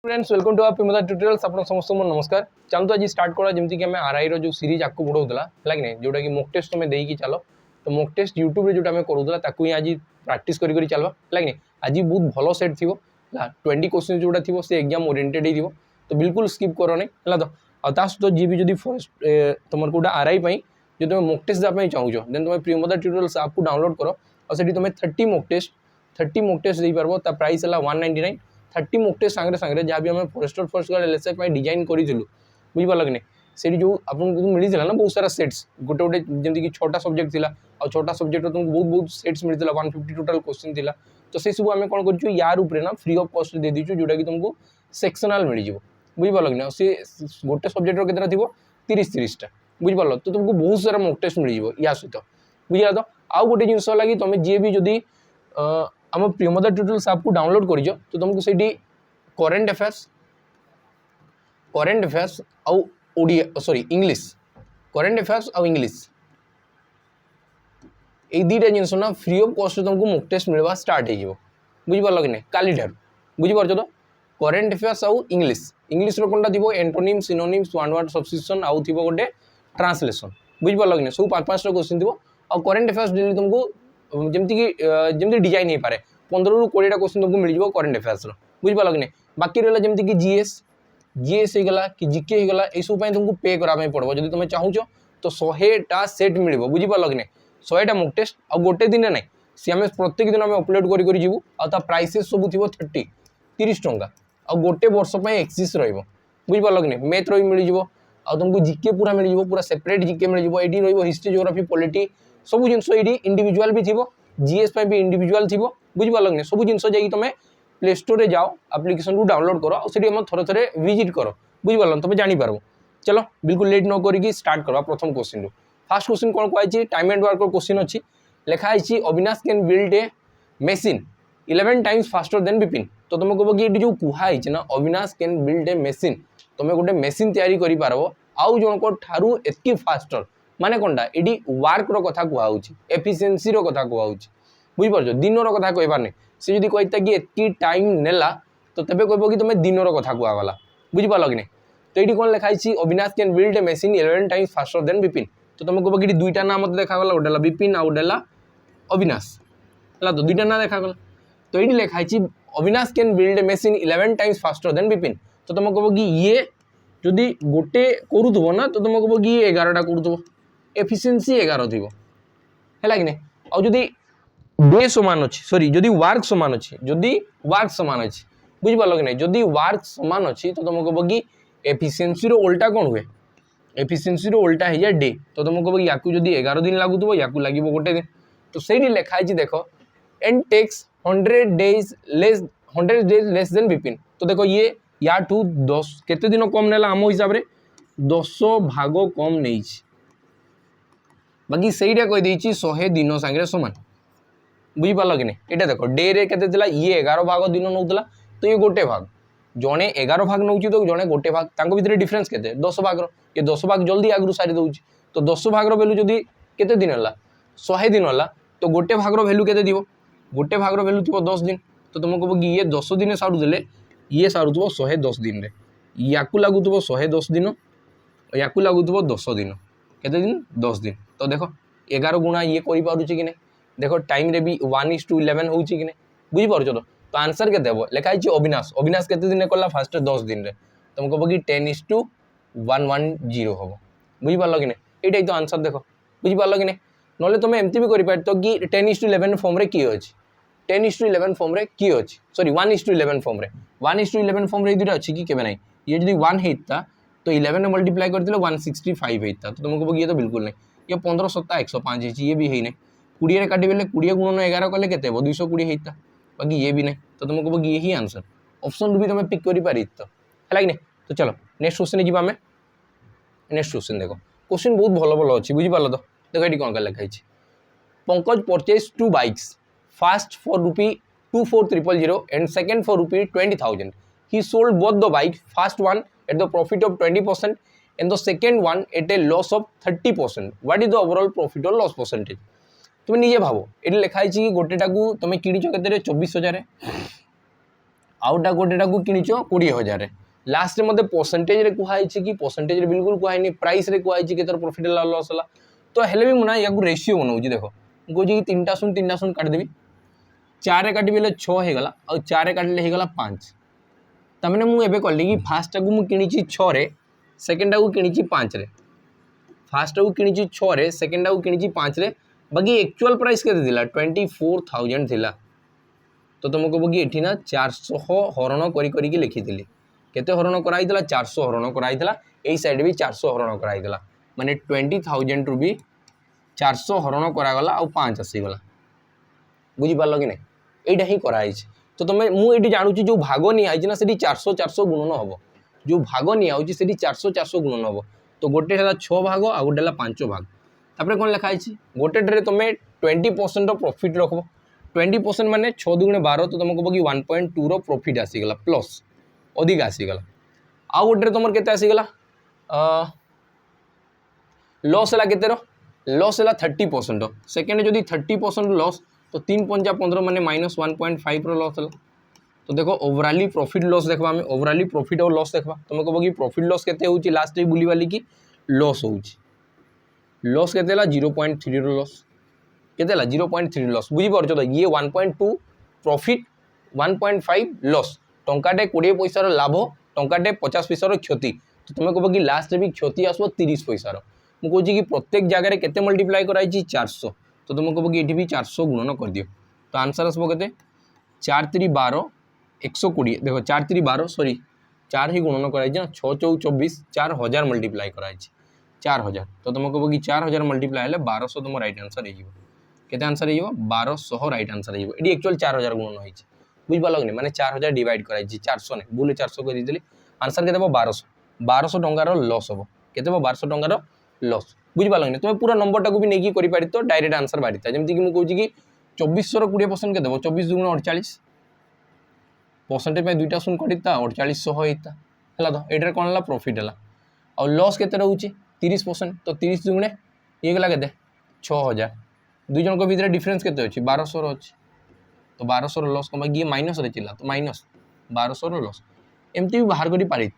Friends welcome to पिमदा tutorials आपन समस्त नमस्कार चलतो आज स्टार्ट करा जेमति कि हमें आरआई रो जो सीरीज आपको बढ़ौतला है कि जोटा कि मॉक टेस्ट में देकी चलो तो मॉक टेस्ट यूट्यूब रे जोटा हमें करूतला ताकू ही आज प्रैक्टिस करी करी चलबा है कि आज बहुत भलो सेट थिबो 20 क्वेश्चन जोटा थिबो से एग्जाम ओरिएंटेड ही थिबो तो बिल्कुल स्किप करो नै हला तो आता तो जी भी जदी फर्स्ट तुमर कोटा आरआई पई जो तुम मॉक टेस्ट जा पई चाहू देन तुम पिमदा ट्यूटोरियल्स ऐप को डाउनलोड करो और सेठी तुम 30 मॉक टेस्ट दे परबो ता प्राइस हला 199 30 मॉक टेस्ट सांगरे सांगरे जहाँ भी हमें फॉरेस्टर फर्स्ट गार्ड एलएसए पे डिजाइन करिथिलु बुझि पाल कि से जो आपन को मिलिथिला ना बहुत सारा सेट्स गोटे गोटे जेमति कि 6टा सब्जेक्ट थिला और 6टा सब्जेक्ट तुमको बहुत बहुत सेट्स मिलिथिला 150 टोटल क्वेश्चन थिला तो से सब हमें कोन करछु यार ऊपर ना फ्री ऑफ कॉस्ट दे दिछु जोटा कि तुमको सेक्शनल मिल जिवो बुझि पाल कि से गोटे सब्जेक्ट रो केतना थिबो 30 टा बुझि पाल तो तुमको बहुत सारा मॉक टेस्ट मिल जिवो या सहित बुझिला तो आउ गोटे जिंस लागि तमे जे भी जदी आम प्रियमदा ट्यूटोरियल्स ऐप को डाउनलोड करिजो तो तुमको सेठी करंट अफेयर्स आउ Odia sorry English current affairs आउ इंग्लिश ए दुटा जिनस ना फ्री ऑफ कॉस्ट तुमको मॉक टेस्ट मिलवा स्टार्ट हो बुझी पार कि काली ठार बुझी पार तो करंट अफेयर्स आउ इंग्लिश रो कोनटा थिबो antonym synonyms one word substitution आउ थिबो गोटे ट्रांसलेशन बुझी पार कि सब 5-5 टा क्वेश्चन थिबो और करंट अफेयर्स डेली तुमको जमती डिजाइन हो पारे 15 ରୁ 20 टा क्वेश्चन तुमको मिल जाव करंट अफेयर्स बुझी पाल कि बाकी रहा जमती कि जीएस होगला कि जीके होगला ये सब तुमको पे कराया पड़ो जब तुम चाहूच तो 100टा सेट मिल बुझी पाल कि 100टा मॉक टेस्ट और गोटे दिन ना सी आम प्रत्येक दिन आम अपलोड करूँ आ प्राइसेस सब थी 30 टंका और गोटे वर्ष एक्सीस रुझी पाल कि मैथ री मिल जाव आ तुमको जीके पूरा मिल जाव पूरा सेपरेट जीके मिल जाव ये हिस्ट्री जियोग्राफी पॉलिटी सब जिनस ये इंडिविजुअल भी थी जीएस भी इंडिविजुअल थी बुझी पाल कि सब जिनस जा तुम प्ले स्टोर जाओ एप्लिकेशन को डाउनलोड करो और से थोड़े थोड़े विजिट करो बुझी पाल तुम जापर चलो बिल्कुल लेट न करी स्टार्ट करो प्रथम क्वेश्चन रू फास्ट क्वेश्चन कौन कही टाइम एंड वर्क क्वेश्चन अच्छी लिखाई Avinash can build a machine 11 times faster than Vipin तो तुम कह कि ये जो कहुई ना Avinash can build a machine तुम गोटे मेसीन तैयारी कर आउ जन ठारू एतकी फास्टर माने कोनटा एडी वर्क रो कथा कहउची एफिशिएंसी रो कथा कहउची बुझी पारछ दिन रो कथा कहबार नै से जदी कहता कि एतकी टाइम नेला तो तबे कहबो कि तुम दिन रो कथा कहगला बुझी पाल कि तो ये कौन लिखाई Avinash can build a machine 11 times faster than Vipin तो तुम कहबो कि दुईटा ना मत देखागला गोटेला विपिन आ गोटेला अविनाश है तो दुईटा ना देखागला तो ये लिखाई Avinash can build a machine 11 times faster than Vipin तो तुम कहबो कि ये जदि गोटे करूथबो ना तो तुम कहबो कि ये 11टा करूथबो एफिशिएंसी 11 थी है कि नहीं और जदि डे समान अच्छी सॉरी जदि वर्क समान अच्छी बुझी पाल कि नहीं जदि वर्क समान अच्छी तो तुम कह कि एफिशिएंसी रो उल्टा कौन हुए एफिशिएंसी रो उल्टा है डे तो तुम कह या जदि 11 दिन लगुव या लगे गोटे दिन तो सही लिखाई देख and takes 100 days less than Vipin तो देखो ये या 10 केते दिन कम नेला आम हिसाब से 10 भाग कम नहीं बाकी सहीटा कहीदे 100 दिन सांगे सामान बुझी पाल कि नहीं यहाँ देख डे रे केते ये 11 भाग दिन नौला तो ये गोटे भाग जड़े 11 भाग नौ तो जड़े गोटे भाग भितर डिफरेन्स के 10 भाग ये 10 भाग जल्दी आगु सारी दौर तो 10 भाग भैल्यू जदि केते दिन है 100 दिन है तो गोटे भाग भैल्यू के गोटे भाग भैल्यू थी 10 दिन तो तुम कह कि ये 10 दिन सारूले ये सारूव 110 दिन रे या लगुव 110 दिन या लगुव 10 दिन केते दिन 10 दिन तो देख 11 गुणा ये करें कि नहीं देख टाइम रे भी 1:11 हो कि नहीं बुझी पार तो आंसर के लिखाई अविनाश अविनाश के दिन कला फास्ट 10 दिन रे तुम कह कि 10:110 हम बुझी पार कि नहीं यही तो आंसर देख बुझी पार कि नहीं ना तुम एमती भी कर कि 10:11 फॉर्म रे किए अच्छी 10:11 फॉर्म रे किए अच्छी सॉरी 1:11 फॉर्म रे 1:11 फॉर्म रे दुटा अच्छी कि केबे नहीं ये जब 1 होता तो 11 ने मल्टीप्लाई करते 165 होता तो तुम कह ये तो बिल्कुल नहीं ये 15 7 105 ये भी है नहीं 20 काटे 20 गुणन 11 कले के 220 होता बाकी ये भी नहीं तो तुम कह ये ही आंसर ऑप्शन भी तुम पिक कर पारि तो है कि नहीं तो चलो नेक्स्ट क्वेश्चन जी आम नेक्स्ट क्वेश्चन देख क्वेश्चन बहुत भल भल अच्छी बुझी पाल तो देख ये कौन लिखाई Pankaj purchase 2 bikes first for ₹24,000 and second for ₹20,000 he sold both the bike first one at the profit of 20% and the second one at a loss of 30%. What is the overall profit or loss percentage? तुम निजे भाव ये लिखाई कि गोटेटा को तुम किणीच के 24,000 outta गोटेटा को किनिच 20,000 लास्ट मते परसेंटेज रे कुहाई कि परसेंटेज रे बिल्कुल कुहाई नहीं प्राइस रे कुहाई केतर प्रॉफिट हला लॉस हला तो हेले भी मुना या रेशियो बनाऊँ देखो कौन तीनटा शून काटिदेवी 4 रे काटिबे 6 हो गला और 4 रे काटिले हो गला 5 तमने मु एबे कली कि फास्ट टाकू मु किनिची 6 रे सेकंड टाकू किनिची 5 रे फास्ट टाकू किनिची 6 रे सेकंड टाकू किनिची 5 रे बाकी एक्चुअल प्राइस केते दिला 24,000 थिला तो तुमको बगी एठी ना 400 हरण करी करी के लिखिथिली केते हरण कराइतला 400 हरण कराइतला एई साइड भी 400 हरण कराइतला माने 20,000 रु भी 400 हरण करागला आ 5 आसी गला बुझी पारलो कि नहीं एटा ही कराई तो तुम मुझे जानूँ जो भाग नि आई ना से 400 400 गुणन हम जो भाग नि आउची से 400 400 गुणन हम तो गोटे है 6 भाग आ गोटे है 5 भाग तापर कौन लिखाई गोटे टे तुम 20% प्रॉफिट रख 20% माने 6 दुगुणे 12 तो तुमको बगी 1.2 रो प्रॉफिट आसीगला प्लस अधिक आसीगला आ गोटे तुम केते आसीगला लॉस है केते लॉस है 30% सेकेंड जदि 30% लॉस तो 3 पंजा 15 माने -1.5 रो लॉस है तो देखो ओवरऑली प्रॉफिट लॉस देखबा हमें ओवरऑली प्रॉफिट और लॉस देखबा तुमको बगी प्रॉफिट लॉस केते होची लास्ट रे बुली वाली की लॉस होची लॉस केते ला 0.3 रो लॉस केते ला 0.3 लॉस बुझी परछो तो ये 1.2 प्रॉफिट 1.5 लॉस टंकाटे 20 पैसा रो लाभ टंकाटे 50 पैसा रो क्षति तो तुमको बगी लास्ट रे भी क्षति आसबो 30 पैसा रो मु कहूची कि प्रत्येक जगह रे केते मल्टीप्लाई कराई 400 तो तुमको बगी एठी भी 400 गुणन कर दियो तो आंसर आसबो केते 4 3 12 120 देखो 4 3 12 सॉरी 4 ही गुणन कराई ना 6 4 24 4000 मल्टीप्लाई कराई 4000 तो तुमको बगी 4000 मल्टीप्लाई हेले 1200 तुम राइट आंसर हे जीवो केते आंसर हे जीवो 1200 राइट आंसर हे जीवो एडी एक्चुअल 4000 गुणन होई छै बुझ पालो कि माने 4000 डिवाइड कराई 400 ने भूल 400 कर दिली आंसर केते 1200 टंका रो लॉस हो केते 1200 टंका रो लॉस बुझ पाल तुम पूरा नंबर टाक भी नहीं कर पारि तो डायरेक्ट आंसर बाहरी था जमीक मुझे कि 2400 20% के 24 दुगुण 48 परसेंटेज में 2टा शून कटा 4800 होता है तो ये कौन है प्रॉफिट है और लॉस के रोचे 30% तो 30 दुगुणे ये गला के 6000 दुई जन भितर डिफरेन्स के 1200 अच्छे तो 1200 लॉस कम ये माइनस रे चिल्ला तो माइनस 1200 लॉस एमती भी बाहर कर पारि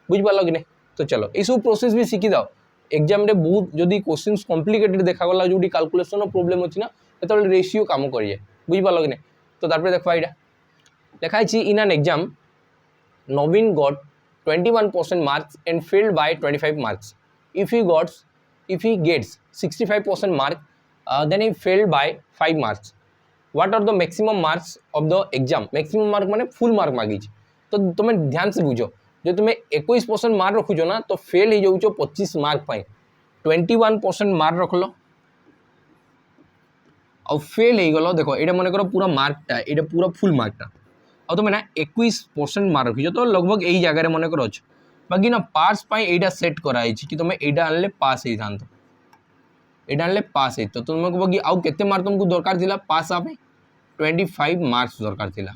बुझ पार कि नहीं तो चलो ये सब प्रोसेस भी शिखी दाओ एग्जाम रे बहुत जदि क्वेश्चंस कॉम्प्लिकेटेड देखागला जो कैलकुलेशन प्रॉब्लम अच्छी ना तो रेशियो काम करिए बुझ पार कि नहीं तो तापर देखा यहाँ लिखाई in an exam Naveen got 21% marks and failed by 25 marks if he gets 65% mark then he failed by 5 marks what are the maximum marks of the exam maximum mark माने फुल मार्क मागी तो तुम ध्यान से बुझो जो तुम्हें 21% मार्क रखुच ना तो फेल हो जाऊँ 25 मार्क पाई 21% मार्क रख लो और फेल हो गल देखो ये मन कर पूरा मार्कटा ये पूरा फुल मार्कटा और तुम ना 21% मार्क रखीच तो लगभग यही जगह मन कर अच्छे बाकी ना पास यहाँ सेट कराई कि तुम यहाँ आनले पास हो था यहाँ आनले पास हो तो तुमको बाकी आउ केते मार्क तुमको दरकार थिला पास आप 25 मार्क्स दरकार थिला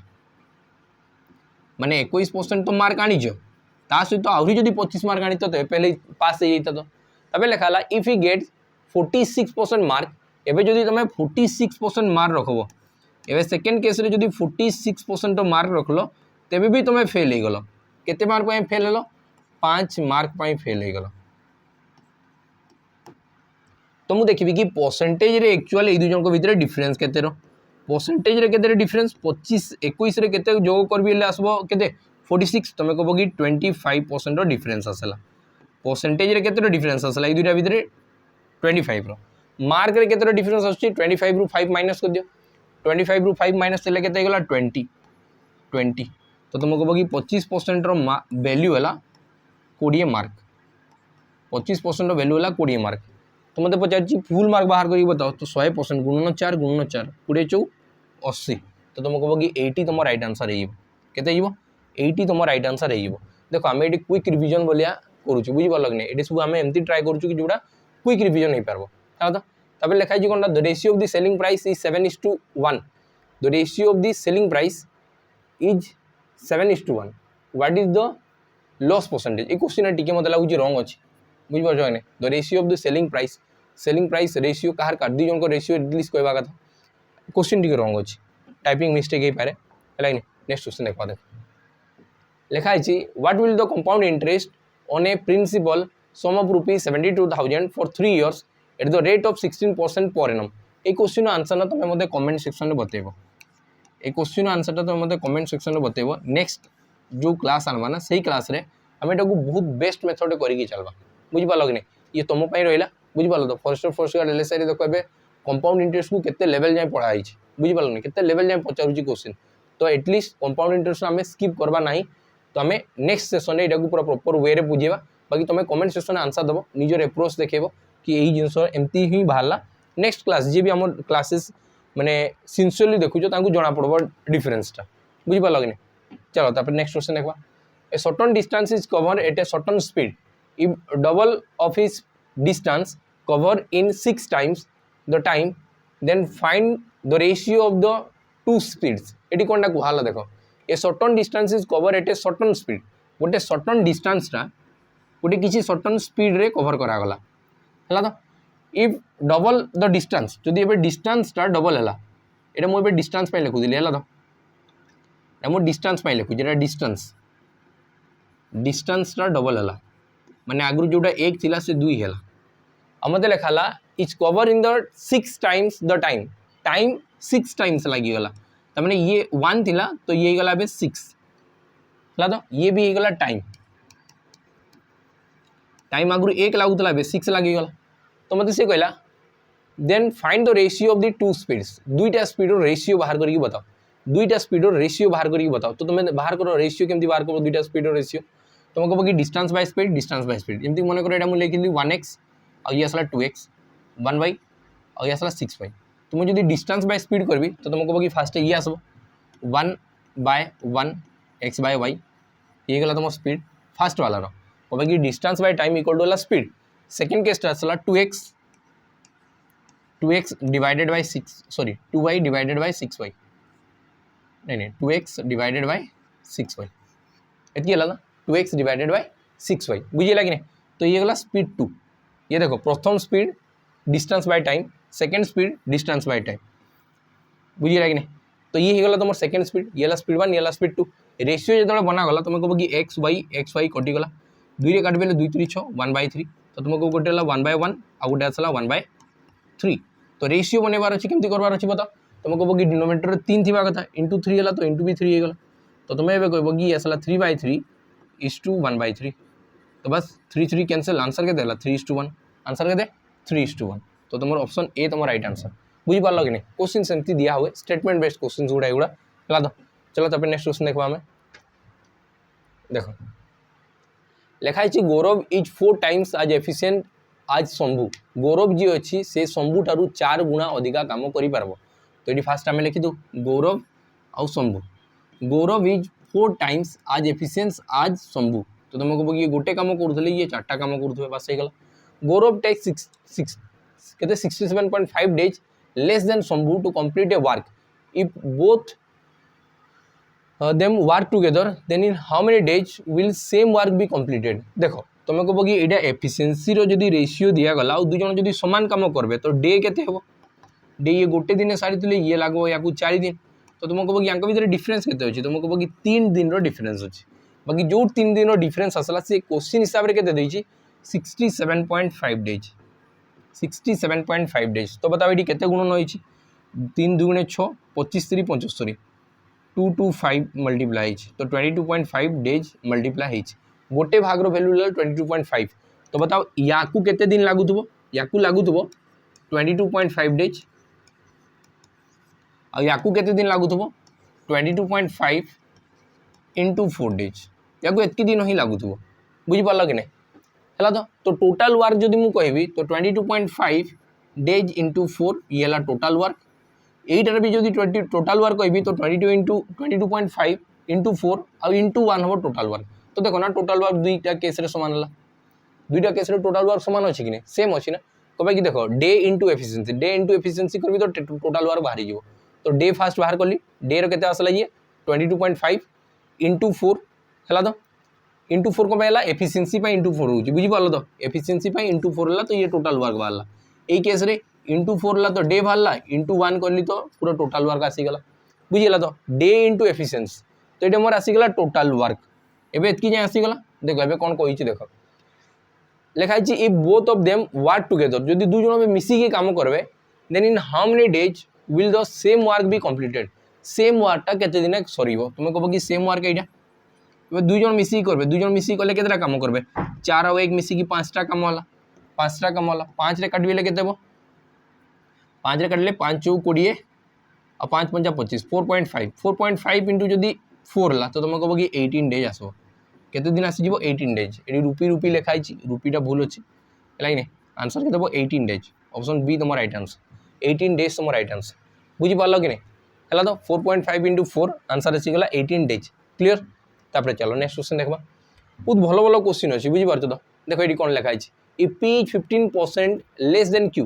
माने 21% तो मार्क आनीच ता सहित आहरी जदि 25 मार्क आनी तो पहले पास हो जाता तो लिखाला इफ ही गेट 46% मार्क एवं जदि तुम 46% मार्क रखब एवं सेकेंड केस रे जदि 46% मार्क रखल तेबे भी तुम फेल हो गल केते मार्क पाई फेल हलो 5 मार्क पाई फेल हो गल तो मुझे देखी कि परसेंटेज रे एक्चुअल ए दुई जन भितर डिफरेन्स केते परसेंटेज रे केते डिफरेन्स 25 21 रे केते जोग करबी आसबो केते 46 तुम कह कि 25% रो डिफरेन्स आसला परसेंटेज रे केते डिफरेन्स आसला ए दुईटा भितर 25 रो मार्क रे केते डिफरेन्स आछी 25 रु 5 माइनस कर दियो 25 रु 5 माइनस तेले केते गला 20 तो तुम कह कि 25% रो वैल्यू है 20 मार्क 25% रो वैल्यू है 20 मार्क तो मत पचार फुल मार्क बाहर कर बताओ तो 100% गुणन 4 20 4 80 तो तुम कह कि 80 तुम राइट आंसर होते 80 तुम राइट आंसर हो देखो आम ये क्विक रिविजन भाया करुँ बुझीपार कि नहीं ये सब आम एमती ट्राए करूँ कि जोड़ा क्विक रिविजन हो पार तब लिखाई कौन the ratio of the selling price is 7:1 the ratio of the selling price is 7:1 what is the loss percentage ये क्वेश्चन टी मतलब लगुच रंग अच्छे बुझीपार कि नहीं the ratio of the selling price ratio कहार का दुई जन रेशियो एटलिस्ट कहवा कथा क्वेश्चन टी रंग अच्छे टाइपिंग मिस्टेक हो पाए है नेक्स्ट क्वेश्चन देखा देख लिखाई what will the compound interest on a principal sum of ₹72,000 for 3 years at the rate of 16% per annum. A question answer ना तुम मते कमेंट सेक्शन में बतेबो। ए क्वेश्चन आंसर टा तुम मते कमेंट सेक्शन में बतेबो। नेक्स्ट जो क्लास आनवा ना सही क्लास रे हम एटा को बहुत बेस्ट मेथड करिकी चलबा। बुझि पालो कि नहीं, ये तुम पई रहिला। बुझि पालो तो फर्स्ट गार्ड एलएसआई रे देखो एबे कंपाउंड इंटरेस्ट को केते लेवल जाय पढ़ाई छी। बुझि पालो नहीं, केते लेवल जाय पचारुची क्वेश्चन। तो एटलीस्ट कंपाउंड इंटरेस्ट हमें स्किप करबा नहीं। तो हमें नेक्स्ट सेशन में एटा पूरा प्रॉपर वे रे बुझेबा। बाकी तुम कमेंट सेक्शन में आंसर दबो, निजर अप्रोच देखेबो कि यही जिनस एमती ही बाहरला। नेक्स्ट क्लास जी भी हम क्लासेस माने सिंसियरली देखुछो तांकू जना पड़बो डिफरेंसटा। बुझि पालो कि नहीं। चलो तापर नेक्स्ट क्वेश्चन देखबा। A certain distance is cover at a certain speed if double of is distance cover in 6 times the time then find the ratio of the two speeds. एटी कोनटा कुहाला देखो, a certain distance is cover at a certain speed. गोटे certain डिस्टेंसटा गोटे किसी certain speed रे cover करा गला हला। तो इफ डबल द डिस्टेंस जदि एबे डिस्टेंसटा डबल हला, एटा मो एबे डिस्टेंस पय लिखु दिली हला। तो एटा मो डिस्टेंस पय लिखु जेटा डिस्टेंसटा डबल हला माने आगु जोटा 1 थिला से 2 हला। अब मते लेखाला is cover in the 6 times the time 6 times लागी गला। त माने ये 1 थिला तो ये गला बे 6 हला। तो ये भी गला टाइम आगु 1 लागुतला बे 6 लागी गला। तो मते से कहला then find the ratio of the two speeds. दुईटा स्पीड रो रेशियो बाहर करके बताओ। दुईटा स्पीड रो रेशियो बाहर करके बताओ। तो तुम बाहर करो रेशियो केमती बाहर करो दुईटा स्पीड रो रेशियो। तुम कहबो कि डिस्टेंस बाय स्पीड एमती मन करो। एटा मु लिखिली 1x और ये असला 2x 1y और ये असला 6y। तुम जदि डिस्टेंस बाय स्पीड करबी तो तुम कहबो कि फास्ट ये आसबो 1/1 x by y। ये गला तुम स्पीड फास्ट वाला रो। कहबो कि distance by time equal to speed. Second case असला 2x divided by 6 sorry 2y divided by 6y नहीं 2x डिवाइडेड बाय 6y एतकी हला ना 2x डिवाइडेड बाय 6y। बुझिला कि नहीं। तो ये गला स्पीड 2। ये देखो प्रथम speed distance by time, second speed distance by time. बुझिला कि नहीं। तो ये गला तुम सेकंड स्पीड, ये ला स्पीड 1 ये ला स्पीड 2। रेशियो जतले बना गला तुम कहबो कि xy कटि गला 2 रे काट बेले 2 3 6 1/3। तो तुमको गोटे हला 1/1 आ गोटे असला 1/3। तो रेशियो बनेबार अछि केमती करबार अछि बता। तुम कहबो कि डिनोमिनेटर 3 थिबा कथा इनटू 3 हला तो इनटू भी 3 हे गला। तो तुम एबे कहबो कि असला 3/3 = 1/3। तो बस 3 3 कैंसिल आंसर के देला 3:1 आंसर के दे 3:1। तो तुम ऑप्शन ए तुम राइट आंसर। बुझी पारल कि नहीं। क्वेश्चन सेमती दिया हुए स्टेटमेंट बेस्ड क्वेश्चन गुड़ा एगुड़ा हला। तो चलो तब नेक्स्ट क्वेश्चन देखबा हमें। देखो लिखाई गौरव इज 4 times आज एफिशिएंट आज शंभू। गौरव जी अच्छी से शंभू ठारू 4 गुणा अधिका काम करि पारबो। तो ये फास्ट आम लिखी दो गौरव आउ शंभू। गौरव इज 4 times आज एफिशिएंट आज शंभू। तो तुम कहबो ये गोटे काम करूले ये 4टा काम करूथे बस हो गला। Gaurav take 67.5 days less than Shambhu to complete a work if both them work together then in how many days will same work be completed। देखो तुम कहबो कि एटा एफिशिएंसी रो जदी रेशियो दिया गला और दु जन जदी समान काम करबे तो डे केते हेबो। डे ये गोटे दिन सारी तुले ये लागो या 4 दिन। तो तुम कहबो कि यांक भीतर डिफरेंस केते होची। तुम कहबो कि 3 दिन रो डिफरेंस होची। बाकी जो 3 दिन रो डिफरेंस असला से क्वेश्चन हिसाब रे केते देची 67.5 days 67.5 days। तो बताओ एटी केते गुणन होईची 3 2 6 25 3 75 225 मल्टीप्लाई। तो 22.5 days मल्टीप्लाई गोटे भाग वैल्यू 22.5। तो बताओ याकू केते दिन लागुथबो। याकू लागुथबो 22.5 days आ याकू केते दिन लागुथबो 22.5 × 4 days। याकू एतकी दिन ही लागुथबो। बुझी पारल कि नहीं हला। तो टोटल वर्क जदि मु कहबी तो 22.5 days × 4 ये हला टोटल वर्क। एटार भी जदि टोटल वर्क कहबी तो 22.5 × 4 आ × 1 हो टोटल वर्क। तो देखो ना टोटल वर्क दुईटा केस रे समान हला। दुईटा केस रे टोटल वर्क समान अछि कि नहीं सेम अछि ना। कहबे कि देखो डे × एफिशिएंसी करबी तो टोटल वर्क बाहरी जीवो। तो डे फास्ट बाहर करली डे रो केते आसला ये 22.5 × 4 हला। तो × 4 को पहला एफिशिएंसी पई × 4 होची। बुझी पालो। तो एफिशिएंसी पई × 4 हला तो ये टोटल वर्क बाहरला। एई केस रे × 4 हला तो डे बाहरला × 1 करली तो पूरा टोटल वर्क आसी गला। बुझी गला। तो डे × एफिशिएंसी तो एटा मोर आसी गला टोटल वर्क। एबे एतकी जाय आसीगला देखो एबे कोन कहिछि देखो लिखा है if both of them work together जदि दु जण मिसी के काम करबे then in how many days will the same work be completed same work टा केते दिन सरीबो तुमे कहबो कि सेम वर्क एटा एबे दु जण मिसी करबे दु जण मिसी कले केतरा काम करबे 4 और 1 मिसी की 5टा काम होला 5टा काम होला 5 रे काटबिले केते हो 5 रे काटले 5 चौक 20 और 5 पंजा 25 4.5 इंटू जदि 4 ला तो तुम कहबो कि 18 डेज आसो केते दिन आसी जीवो 18 डेज एडी रुपी रुपी लिखाई छी रुपीटा भूल अछि लाइन आंसर केते हो 18 डेज ऑप्शन बी तुम राइट आंसर 18 डेज तुम राइट आंसर बुझी पालो कि नहीं हला तो 4.5 इंटू 4 आंसर आसी गला 18 डेज क्लियर तापर चलो नेक्स्ट क्वेश्चन देखबा बहुत भलो भलो क्वेश्चन अछि बुझी पारछो तो देखो एडी कोन लिखाई छी if p is 15% less than q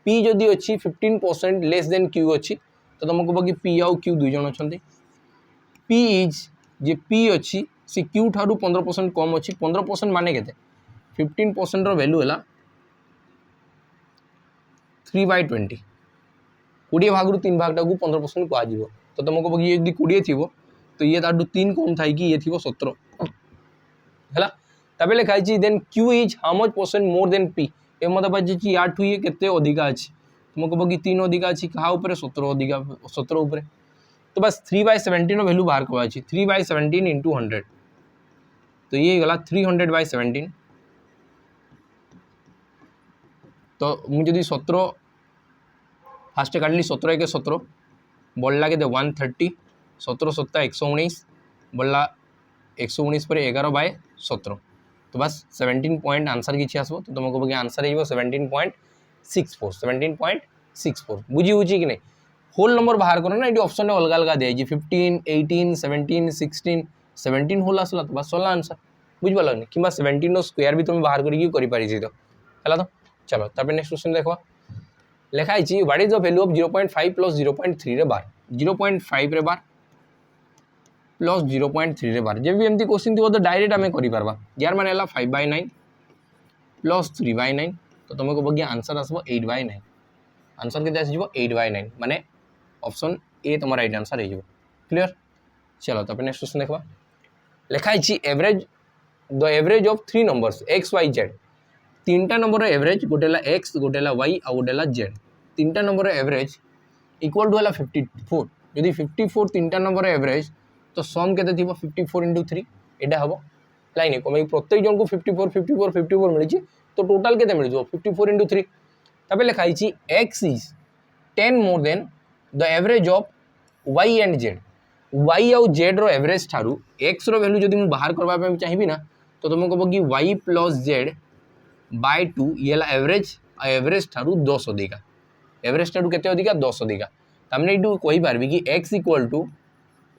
p जदि अछि 15% लेस देन q अछि तो तुम कहबो कि p आउ q दुई जण अछंती p इज जे p अछि से q ठारू 15% कम अछि 15% माने केते 15% रो वैल्यू हला 3/20 20 भाग रु 3 भाग टा को 15% को आजिवो तो तुम कहबो कि ये यदि 20 थिवो तो ये ताडू 3 कम थाई कि ये थिवो 17 हला तबे लिखाई छी then q is how much percent more than p ए मतलब बाजी छी 8 हुई केते अधिका अछि तुम कहबो कि 3 अधिका अछि कहा ऊपर 17 अधिका 17 ऊपर तो बस 3/17 रो वैल्यू बाहर करबा छी 3/17 into 100 तो ये गला 300/17 तो मु जदी 17 फास्ट काटली 17 के 17 बढ़ला के 130 17 7 119 बढ़ला 119 पर 11/17 तो बस 17 पॉइंट आंसर किछि आसबो तो तुम कहबो कि आंसर हेबो 17.64 बुझी होची कि नहीं होल नंबर बाहर करो ना ये ऑप्शन ने अलग अलग दे 15 18 17 16 17 होल आसला तो बस सोला आंसर बुझ पालो नहीं किबा 17 नो स्क्वायर भी तुम बाहर करी करि पारि छी तो हला तो चलो तबे नेक्स्ट क्वेश्चन देखो लिखा है what is the value of 0.5 plus 0.3 रे बार 0.5 रे बार प्लस 0.3 रे बार जब भी एमती क्वेश्चन थी तो डायरेक्ट आम करि परबा यार माने हला 5/9 प्लस 3/9 तो तुम कहबो कि आंसर आसबो 8/9 आंसर केते आसी जीवो 8/9 माने ऑप्शन ए तुम राइट आंसर हे जीवो क्लियर चलो तब नेक्स्ट क्वेश्चन देखबा लिखा है average the average of 3 numbers x y z तीनटा नंबर एवरेज गोटेला x गोटेला y आ गोटेला z तीनटा नंबर एवरेज इक्वल टू हला 54 यदि 54 तीनटा नंबर एवरेज तो सम केते थिबो 54 into 3 एटा हबो लाइन को प्रत्येक जन को 54 54 54 मिली तो टोटल केते मिल जो 54 into 3 तबे लिखा है x is 10 more than the average of y and z y और z रो एवरेज ठारू x रो वैल्यू जदि मु बाहर करबा पे चाहिबी ना तो तुम कहबो कि y plus z by 2 ये ला एवरेज आ एवरेज ठारू 10 अधिका एवरेज ठारू केते अधिका 10 अधिका तमने इडू कहि पारबी कि x equal to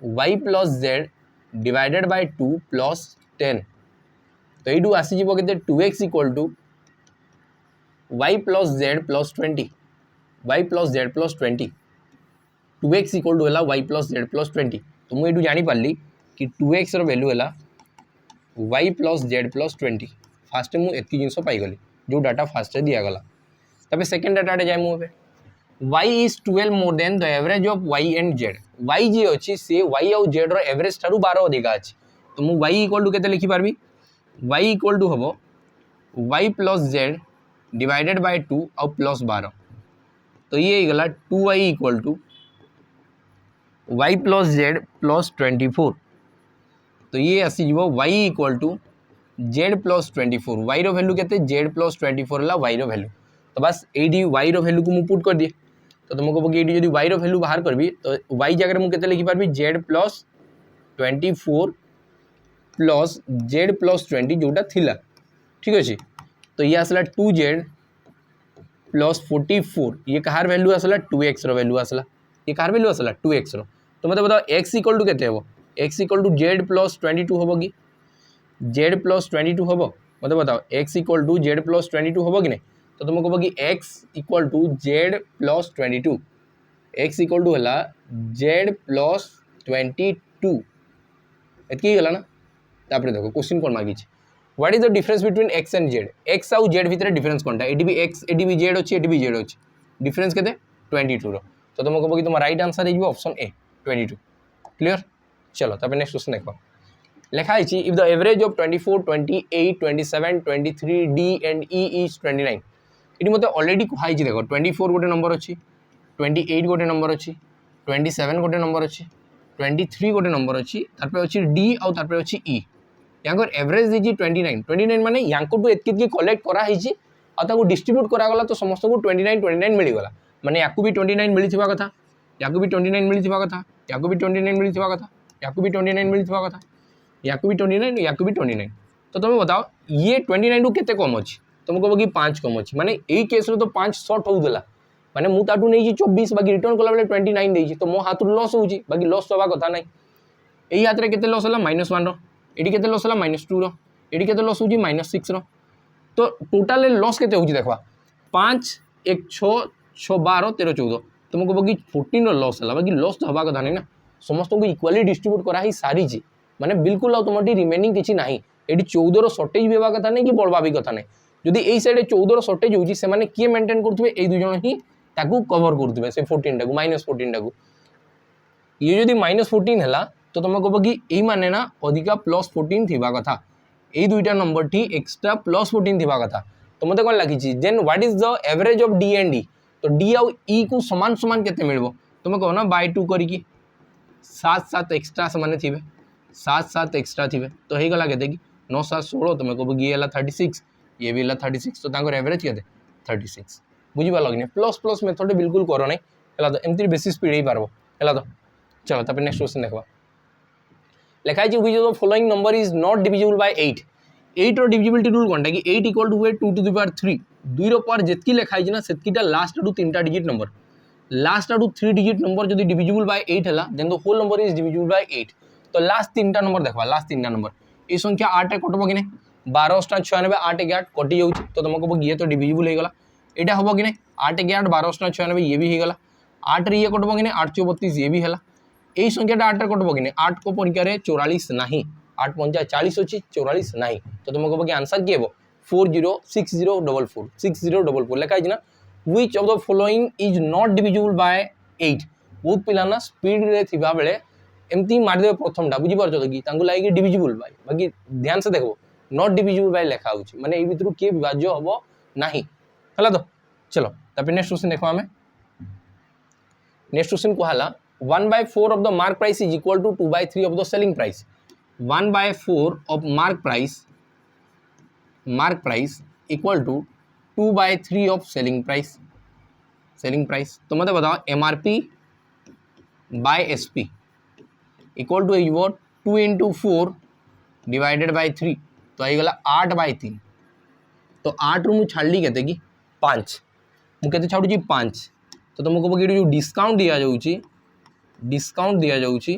y plus z divided by 2 plus 10 तो इडू आसी जीवो केते 2x equal to y plus z plus 20 y plus z plus 20 2x equal to हला y plus z plus 20 तो मु इडू जानि पारली कि 2x रो वैल्यू हला y plus z plus 20 fast मु एतकी जिंसो पाई गली जो डाटा फास्ट दिया गला तबे सेकंड डाटा रे जाय मु बे y is 12 more than the average of y and z y जे अछि से y और z रो एवरेज थारु 12 अधिका अछि तो मु y इक्वल टू केते लिखि पारबी y इक्वल टू हबो y plus z divided by 2 और प्लस 12 तो ये ही गला 2y equal to y plus z plus 24 तो ये आसी जीवो y equal to z plus 24 y रो वैल्यू केते z plus 24 ला y रो वैल्यू तो बस एडी y रो वैल्यू को मु पुट कर दिए तो तुमको कहबो कि एडी जदी y रो वैल्यू बाहर करबी तो y जगह मु केते लिखि पारबी z plus 24 plus z plus 20 जोटा थिला ठीक अछि तो ये आसला 2z plus 44 ये कहार वैल्यू आसला 2x रो वैल्यू आसला ये कहार वैल्यू आसला 2x रो तो मतलब बताओ x इक्वल टू केते हेबो x equal to z plus 22 होबो कि z plus 22 होबो मतलब बताओ x equal to z plus 22 होबो कि नहीं तो तुम कहबो कि x equal to z plus 22 x equal to हला z plus 22 एतकी गला ना तापर देखो क्वेश्चन कोन मागी छी what is the difference between x and z x आउ z भितर डिफरेंस कोनटा एडी भी x एडी भी z अछि एडी भी z अछि डिफरेंस केते 22 रो तो तुम कहबो कि तुम राइट आंसर हे ऑप्शन ए 22 क्लियर चलो तब नेक्स्ट क्वेश्चन देखो লেখা হয়েছি if the average of 24, 28, 27, 23 D and E is 29 এটি মতো অলরেডি কুহাইছি দেখ 24 গোটে নম্বর অছি 28 গোটে নম্বর অছি 27 গোটে নম্বর অছি 23 গোটে নম্বর অছি তারপরে অছি ডি আউ তারপরে অছি ই ইয়াঙ্কর এভারেজ ଦେଇଛି 29 ମାନେ ୟାଙ୍କଠୁ ଏତିକି କଲେକ୍ଟ କରାହେଇଛି ଆଉ ତାକୁ ଡିଷ୍ଟ୍ରିବ୍ୟୁଟ୍ କରାଗଲା ତ ସମସ୍ତଙ୍କୁ 29 ମିଳିଗଲା ମାନେ ୟାକୁ ବି 29 ମିଳିଥିବା କଥା ୟାକୁ ବି 29 ମିଳିଥିବା କଥା ୟାକୁ ବି 29 ମିଳିଥିବା କଥା ୟାକୁ ବି 29 ମିଳିଥିବା କଥା ୟାକୁ ବି 29 ୟାକୁ ବି 29 ତ ତମେ ବତାଅ ଇଏ 29 ରୁ କେତେ କମ୍ ଅଛି ତମକୁ କହିବ କି 5 କମ୍ ଅଛି ମାନେ ଏଇ କେସ୍ରେ ତ 5 ସର୍ଟ ହେଉଥିଲା ମାନେ ମୁଁ ତାଠୁ ନେଇଛି 24 ବାକି ରିଟର୍ନ କଲାବେଳେ 29 ଦେଇଛି ତ ମୋ ହାତରୁ ଲସ୍ ହେଉଛି ବାକି ଲସ୍ ହେବା କଥା ନାହିଁ ଏଇ ହାତରେ କେତେ ଲସ୍ ହେଲା -1 ର এটি কেতে লস হল -2 র এটি কেতে লস হচ্ছে -6 র তো টোটাল লস কেতে হচ্ছে দেখবা 5 1 6 6 12 13 14 तुमको कहब कि 14 র লস হল বাকি লস তো হওয়া কথা নাই না সমস্ত ইকুয়ালি ডিস্ট্রিব্यूट করা হি সারিছি মানে বিলকুল আর তোমার রিমেনিং কিছু নাই এটি 14 র শর্টেজ হওয়া কথা নাই কি বড়বা কথা নাই যদি এই সাইডে 14 র শর্টেজ হচ্ছে সে মানে কি মেনটেন করুবে এই দুজন হি তাকু কভার করুবে সে 14 টাকু -14 টাকু ये যদি -14 হলা तो तुम कह कि यही माने ना अधिका +14 थी कथा यही दुईटा नंबर टी एक्सट्रा +14 थी कथा तो मत कौन लगी then what is the average of D and D तो डी आउ ई को समान समान केते मिलबो तुम कह ना /2 करिकी 7 एक्सट्रा समान थे 7 एक्सट्रा थे तो हो गला केते कि 9 7 16 तुम कह कि ये 36 ये भी 36 तो तांकर एवरेज केते 36 बुझी पाल कि प्लस प्लस मेथड बिल्कुल करो नहीं है तो एमती बेसी स्पीड हो पारबो है तो चलो तापर नेक्स्ट क्वेश्चन देखबा लिखा है which of the following number is not divisible by 8 8 रो डिविजिबिलिटी रूल कोनटा कि 8 equal to 2 to the power 3 2 रो पावर जेतकी लिखा है ना सेतकीटा लास्ट टू 3टा digit number last two 3 digit number जदी डिविजिबल बाय 8 हला then the whole number is divisible by 8 तो लास्ट 3टा नंबर देखबा लास्ट 3टा नंबर ए संख्या 8 कटबो कि नै 12 8 96 8 8 कटि जाउची तो तुमको कहबो ये तो डिविजिबल हे गला एटा हबो कि नै 8 8 12 8 96 ये भी हे गला 8 रे ये कटबो कि नै 8 32 ये भी हला यही संख्याटा 8 कटब कि 8 को परीक्षा 44 नहीं 8 पंचा 40 अच्छी 44 नहीं तो तुम कह कि आंसर किए 406044 6044 लिखा है ना which of the following is not divisible by 8 बहुत पिला ना स्पीड रे थिबा बेले एमती मारदेवे प्रथमटा बुझी पारछ तो कि तांगु लागी डिविजिबल बाय बाकी ध्यान से देखो नॉट डिविजिबल बाय लिखा होची माने ए भितरु के विभाज्य हबो नाही हला तो चलो तापर नेक्स्ट क्वेश्चन देखो हमें नेक्स्ट क्वेश्चन को हला 1/4 of the mark price is equal to 2/3 of the selling price 1/4 of mark price equal to 2/3 of selling price तो मतलब बताओ MRP by SP equal to 2 into 4 divided by 3 तो आई गला 8/3 तो 8 रू मु छाड़ी केते कि 5 मु केते छाडू 5 तो तुमको कहबो कि जो डिस्काउंट दिया जाउची डिस्काउंट दिया जाउची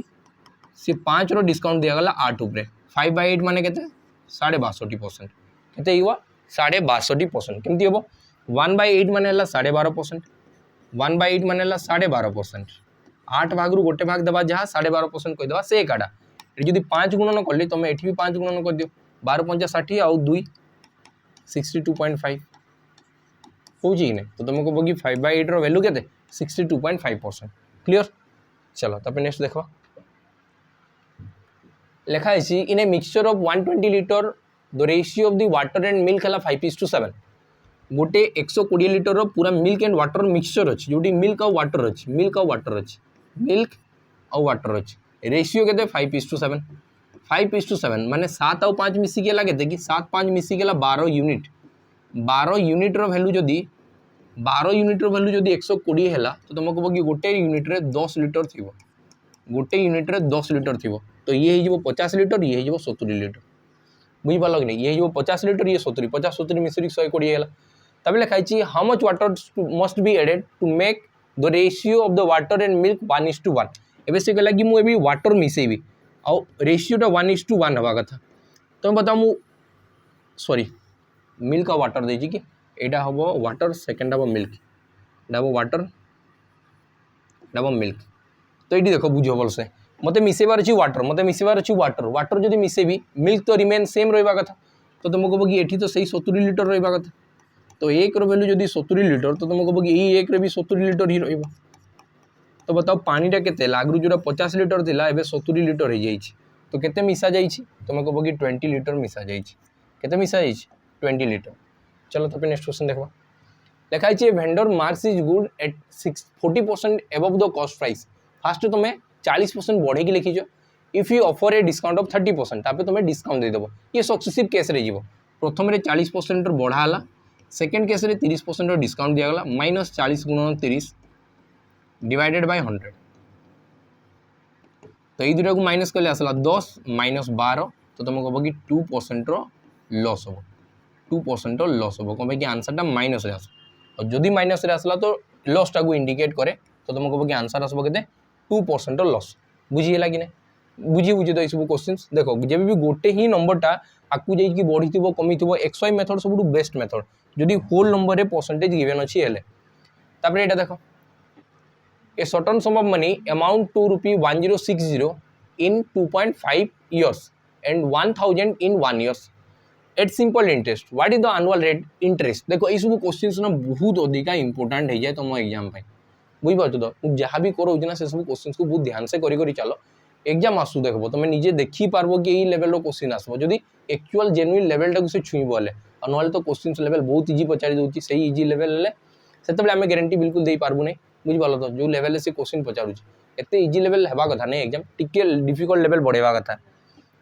से 5 रो डिस्काउंट दिया गला 8 ऊपर 5/8 माने केते 62% केते हुआ 62% केमती हबो 1/8 माने हला 12.5% 1/8 माने हला 12.5% 8 भाग रु गोटे भाग दबा जहा 12.5% कहि दबा से काडा ए जदी 5 गुणन करली तमे एठी भी 5 गुणन कर दियो 12 5 60 आउ 2 62.5 होजी ने तो तुमको कहबो कि 5/8 रो वैल्यू केते 62.5% क्लियर चलो तब नेक्स्ट देखो लिखा है in a mixture of 120 litre the ratio of the water and milk है 5:7 गोटे 120 लीटर पूरा मिल्क एंड वाटर मिक्सचर अच्छी जो मिल्क आउ वाटर अच्छी मिल्क आउ वाटर अच्छी रेशियो के 5:7 5:7 माने 7 आउ 5 मिसिक के कि 7 5 मिसिक 12 यूनिट 12 यूनिट रो वैल्यू जदी 12 यूनिट रो वैल्यू जदी 120 है तो तुमको कहब कि गोटे यूनिट रे 10 लीटर थी गोटे यूनिट रे 10 लीटर थी तो ये हो 50 लीटर ये हो 70 लीटर बुझी पाल कि नहीं ये हो 50 लीटर ये 70 50 70 मिश्री 120 है तब लिखाई how much water must be added to make the ratio of the water and milk 1:1 एवं से कहला कि मुझे वाटर मिसेबी आउ रेशियोटा 1:1 हवा कथा तुम बताओ मु सॉरी मिल्क आ वाटर देछि कि एटा हबो वाटर सेकंड हबो मिल्क एटा हबो वाटर एटा हबो मिल्क तो ये देखो बुझ भल से मते मिसेबार अछि वाटर वाटर जदि मिसेबी मिल्क तो रिमेन सेम रहिबा कथा तो तुम कहबो कि एठी तो सही 70 लीटर रहिबा कथा तो एक रो वैल्यू जदि 70 लीटर तो तुम कहबो कि एई एक रे भी 70 लीटर ही रहिबो तो बताओ पानीटा केते लागरू जोटा 50 लीटर थिला एबे 70 लीटर हो जाइछि तो केते मिसा जाइछि तुम कहबो कि 20 लीटर मिसा जाइछि केते मिसा जाइछि 20 लीटर। चलो तो नेक्स्ट क्वेश्चन देखो लिखाई छै vendor marks is good at 40% above the cost price. First तुम 40% बढ़े की लिखिछ if you offer a discount of 30% तापे तुम डिस्काउंट दे देबो ये सक्सेसिव केस रे जीवो प्रथम रे 40% बढ़ा हला सेकंड केस रे 30% डिस्काउंट दिया गला माइनस 40 गुणन 30 डिवाइडेड बाय 100 तो ये दुटा को माइनस कले आसला 10 माइनस 12 तो तुम कहबो कि 2% रो लॉस हो 2% रो लॉस हो कम कि आंसर टा माइनस रे आस और जदि माइनस रे आसला तो लॉस टा को इंडिकेट करे तो तुम कहबो कि आंसर आसबो केते 2% रो लॉस बुझी हैला कि नै बुझी तो सब क्वेश्चंस देखो जब भी गोटे ही नंबर टा आकु जाई कि बढ़ी थिबो कमी थिबो xy मेथड सबु बेस्ट मेथड जदि होल नंबर रे परसेंटेज गिवन अछि हेले तापर एटा देखो a certain sum of money amount to rupee 1060 in 2.5 years and 1000 in 1 years at simple interest what is the annual rate interest देखो ये सब क्वेश्चंस ना बहुत अधिक इंपोर्टेंट है जाए तुम एग्जाम पे बुझ पाछ तो जहाँ भी करो ना से सब क्वेश्चंस को बहुत ध्यान से करी चलो एग्जाम आसु देखबो तुम निजे देखि पारबो कि ये लेवल रो क्वेश्चन आसबो जदी एक्चुअल जेन्युइन लेवल टा से छुईबो ले अनवाल तो क्वेश्चंस लेवल बहुत इजी पचारि दोची सही इजी लेवल ले सेतबे हमें गारंटी बिल्कुल दे पारबो नै बुझ पालो तो जो लेवल से क्वेश्चन पचारुची एते इजी लेवल हेबा कथा नै एग्जाम टिके डिफिकल्ट लेवल बढ़ेबा कथा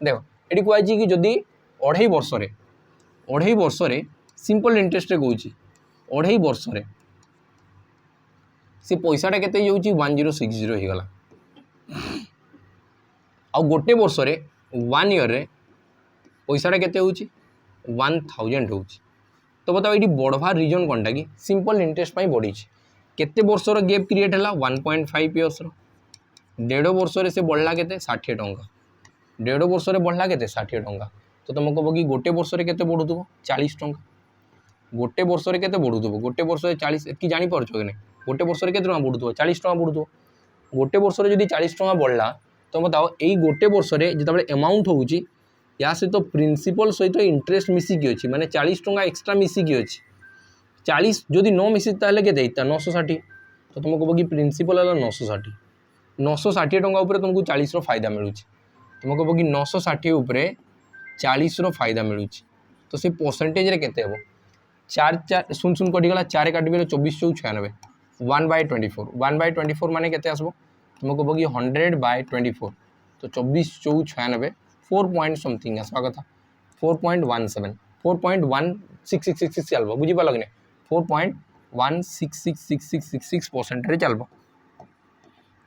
देखो एटी कोइ कि जदी 2.5 वर्ष रे सिंपल इंटरेस्ट रे कहूची 2.5 वर्ष रे से पैसाटा केते जाउची 1060 हो गला आ गोटे वर्ष रे 1 ईयर रे पैसाटा केते होउची 1000 होउची तो बताओ ये बढ़वा रीजन कौनटा कि सिंपल इंटरेस्ट पाई बढ़ी केते वर्षर गैप क्रिएट है 1.5 इयर्स डेढ़ वर्ष से बढ़ला के 60 टंका डेढ़ वर्ष से बढ़ला के 60 टंका तो तुम कह कि गोटे वर्ष से केते बढ़ुथबो 40 टंका गोटे वर्ष से केते बढ़ुथबो गोटे वर्ष 40 कि जानि परछो कि नै गोटे वर्ष से केते टंका बढ़ुथबो 40 टंका बढ़ुथबो गोटे वर्ष से जदि 40 टंका बढ़ला तो बताओ यही गोटे वर्ष से जिते अमाउंट होउची या सहित प्रिंसिपल सहित इंटरेस्ट मिसिकी अच्छी माने 40 टंका एक्सट्रा मिसिकी अच्छी 40 जदि न मिसी ताले के देता 960 तो तुम कह कि प्रिंसिपल है 960 960 टंका उपर तुमको 40 रो फायदा मिलूँ तुम कह कि 960 उपरे 40 रो फायदा मिलूँ तो से परसेंटेज रे केते हेबो 4 शून शून कटिगला 4 काटिबे 24 चौ 96 1/24 माने केते आसबो तुम कह कि 100/24 तो 24 चौ 96 4 पॉइंट समथिंग आसवा कथा 4.17 4.16666 चलबो बुझी पालो कि नै 4.1666666% रे चलबो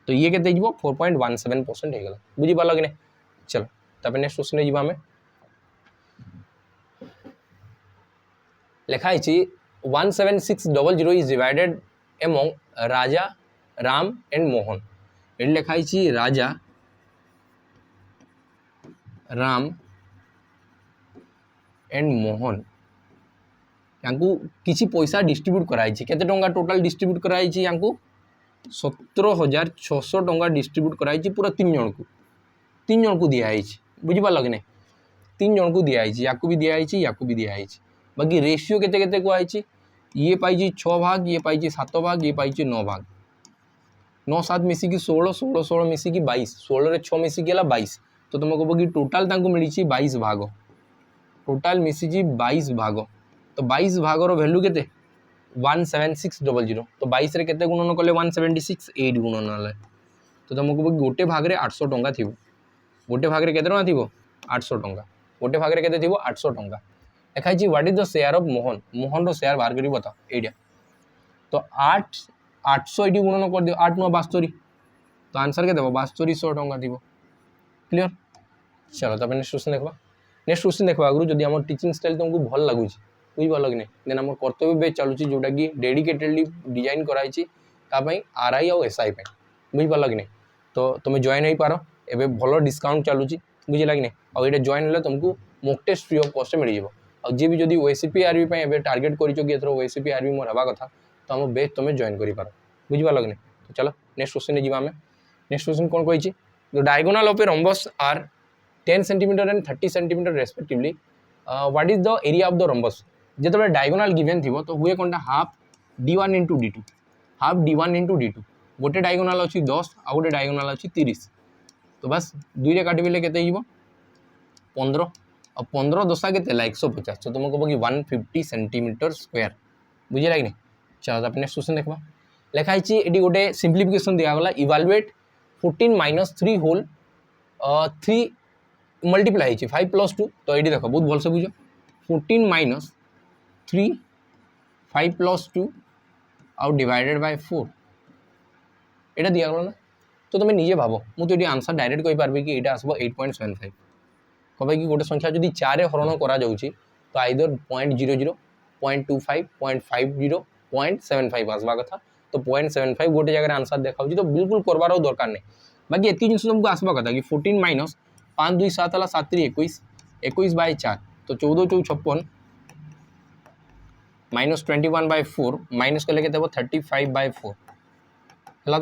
तो ये केते जीवो 4.17% हे गला बुझी पालो कि नै चलो तबे नेक्स्ट क्वेश्चन जीवा हमें लिखा है 17600 is divided among Raja Ram and Mohan ये लिखा है राजा राम एंड मोहन यांकु किसी पैसा डिस्ट्रीब्यूट कराई केते टंका टोटल डिस्ट्रीब्यूट कराई 17,600 टंका डिस्ट्रीब्यूट कराई पूरा 3 जन को दिया बुझी पाल कि नहीं 3 जन को दिया याकू भी दिया याकू भी दिया बाकी रेशियो केते केते कहई ये पाई 6 भाग ये पाई 7 भाग ये पाई 9 भाग 9 7 मिसिकी 16 16 16 मिसिकी 22 16 रे 6 मिसिकी 22 तो तुम कह कि टोटाल मिली 22 भाग टोटाल मिसी 22 भाग तो 22 भागर वैल्यू केते 17600 तो 22 रे केते गुणन कले 176 8 गुणन हले तो तुमको गोटे भाग रे 800 टंका थिबो गोटे भाग रे केते टंका थिबो 800 टंका गोटे भाग रे केते थिबो 800 टंका लिखाई छी what is the share of Mohan Mohan रो शेयर बाहर करी बताओ एडिया तो 800 एडी गुणन कर दियो 8 9 72 तो आंसर के देबो 7200 टंका थिबो क्लियर चलो तब नेक्स्ट क्वेश्चन देखा आगु जदि आम टीचिंग स्टाइल तुमको भल लगुच बुझी पाल कि नहीं देन आम कर्तव्य बेच चलुची जोटा कि डेडिकेटेडली डिजाइन कराई आरआई और एसआई बुझी पाल कि नहीं तो तुम जॉइन हो पार एवं भल डिस्काउंट चलुची बुझला कि नहीं और ये जॉइन है तुमको mock test free of cost मिल जाए और जी भी जब ओएसीपी आरबी टार्गेट कर ओएसीपी आरबी मोर हवा कथा तो आम बेच तुम जॉइन कर बुझी पाल कि नहीं तो चलो नेक्स्ट क्वेश्चन जी आम नेक्स्ट क्वेश्चन कौन कही The diagonal of a rhombus are 10 cm and 30 cm respectively. What is the area of the rhombus? जब डायगोनाल गिवन थी तो हुए कौन half d1 into d2 half d1 into d2 गोटे diagonal अच्छी 10 आ गोटे डायगोनाल अच्छी 30 तो बस दुई काटे केते 15 और 15 दशा के 150 तो तुमको कह 150 सेंटीमीटर स्क्वायर बुझेगा कि नहीं। चलो आप नेक्स्ट क्वेश्चन देखा लिखाई ये गोटे सिंप्लिफिकेशन दिगला इवालुएट 14 माइनस 3 होल 3 मल्टीप्लाई 5 + 2 तो ये देख बहुत भलसे बुझ 14 माइनस 3 5 + 2 आउ डिवाइडेड बाय 4 यहाँ दिगला ना तो तुम निजे भाव मुझे ये आंसर डायरेक्ट कही पार्बी कि यहाँ आसब 8.75 कहे कि गोटे संख्या जब 4 हरण करा तो आइदर 0.00 0.25 0.50 0.75 आसवा कथा तो 0.75 गोटे जगह आंसर देखा तो बिल्कुल करवार दरकार नहीं बाकी एति जिन तुमको आसवा कथा कि 14 माइनस 5 2 7 है 7 3 21 21/4 तो 14 4 56 माइनस 21/4 माइनस कले 35/4 है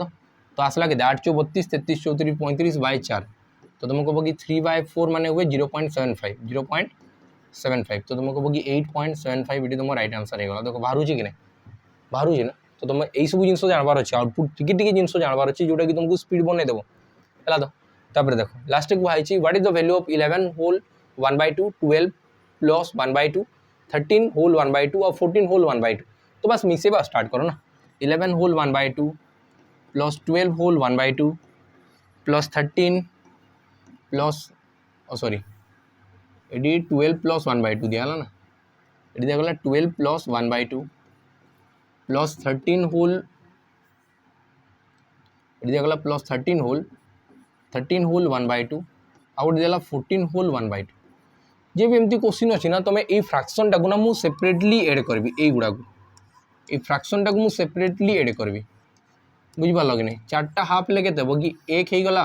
तो आसला के 8 4 32 33 34 35/4 तो तुमको कह कि 3/4 माने हुए 0.75 0.75 तो तुमको कह कि 8.75 ये तुम राइट आंसर हो देखो बाहर कि नहीं बाहर ना तो तुम यही सब जिन जानवर अच्छे आउटपुट टिके जिन जानवर अच्छे जोटा कि तुमको स्पीड बनईदेव है तो देखो लास्ट कहुई what is the value of 11 whole 1/2 12 plus 1/2 13 whole 1/2 और 14 होल 1/2 तो बस मिसेवा स्टार्ट करो ना 11 whole 1/2 plus 12 whole 1/2 plus 13 plus sorry ये 12 प्लस 1/2 दिगला ना ये दिगला 12 प्लस 1/2 प्लस 13 होल ये दिगला प्लस 13 होल 1/2 आउ दिगला 14 होल 1/2 जे भी एमती क्वेश्चन अच्छी ना तुम ये फ्रैक्शन टाक ना मुझे सेपरेटली एड करी युवा ये फ्रैक्शन टाक मुझे सेपरेटली एड करी बुझिपार कि नहीं 4टा हाफ ले के कि 1 हो गला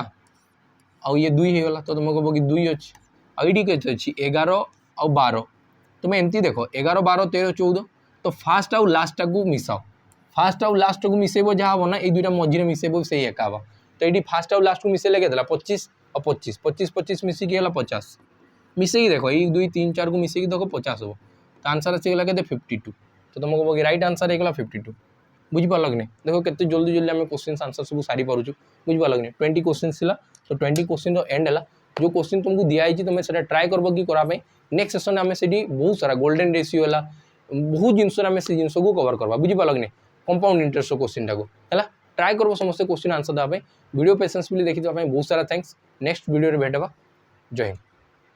आउ ये 2 हो गला तो तुम कह कि 2 अच्छी आईडी के अच्छी 11 और 12 तुम एमती देख 11 12 13 14 तो फास्ट आउ लास्ट को मिसाओ फास्ट आउ लास्ट को मिसेब जहाँ हम ना ये दुईटा मझे मिसेब से एका हम तो ये फास्ट आउ लास्ट को मिसेले के 25 और 25 25 25 मिसिकी 50 मिसेकी देख 1 2 3 4 को मिसेकी देख 50 हम तो आंसर आसीगला के 52 तो तुमको कह राइट आंसर होगा 52 बुझिपार कि नहीं देखो केते जल्दी जल्दी आम क्वेश्चन आंसर सब सारी पार्चु बुझिपार कि नहीं 20 क्वेश्चन था तो 20 क्वेश्चन एंड है जो क्वेश्चन तुमको दिखाई तुम से ट्राए कर कि कराई नेक्स्ट सेसन आम से बहुत सारा गोल्डन रेशियो है बहुत जिनस आम से जिन को कवर करवा बुझिपार कि नहीं कंपाउंड इंटरेस्ट क्वेश्चन टाक है ट्राए कर समस्त क्वेश्चन आंसर देवाई वीडियो पेसेंस देखी बहुत सारा थैंक्स नेक्स्ट वीडियो भेट जय हिंद।